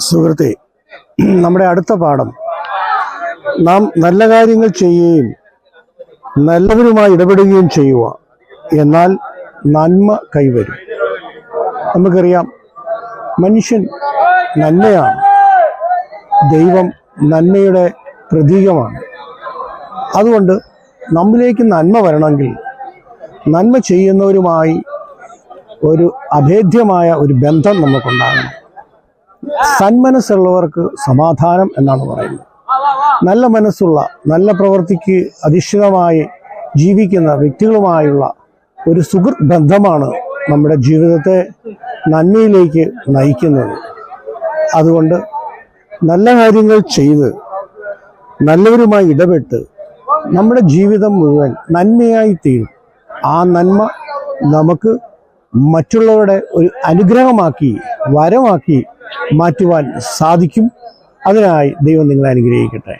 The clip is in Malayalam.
സുഹൃത്തെ, നമ്മുടെ അടുത്ത പാഠം നാം നല്ല കാര്യങ്ങൾ ചെയ്യുകയും നല്ലവരുമായി ഇടപെടുകയും ചെയ്യുക, എന്നാൽ നന്മ കൈവരും. നമുക്കറിയാം, മനുഷ്യൻ നന്മയാണ്, ദൈവം നന്മയുടെ പ്രതീകമാണ്. അതുകൊണ്ട് നമ്മിലേക്ക് നന്മ വരണമെങ്കിൽ നന്മ ചെയ്യുന്നവരുമായി ഒരു അഭേദ്യമായ ഒരു ബന്ധം നമുക്കുണ്ടാകണം. സന്മനസ്സുള്ളവർക്ക് സമാധാനം എന്നാണ് പറയുന്നത്. നല്ല മനസ്സുള്ള, നല്ല പ്രവൃത്തിക്ക് അധിഷ്ഠിതമായി ജീവിക്കുന്ന വ്യക്തികളുമായുള്ള ഒരു സുഹൃത്ത് ബന്ധമാണ് നമ്മുടെ ജീവിതത്തെ നന്മയിലേക്ക് നയിക്കുന്നത്. അതുകൊണ്ട് നല്ല കാര്യങ്ങൾ ചെയ്ത് നല്ലവരുമായി ഇടപെട്ട് നമ്മുടെ ജീവിതം മുഴുവൻ നന്മയായി തീരും. ആ നന്മ നമുക്ക് മറ്റുള്ളവരുടെ ഒരു അനുഗ്രഹമാക്കി, വരമാക്കി മാറ്റുവാൻ സാധിക്കും. അതിനായി ദൈവം നിങ്ങളെ അനുഗ്രഹിക്കട്ടെ.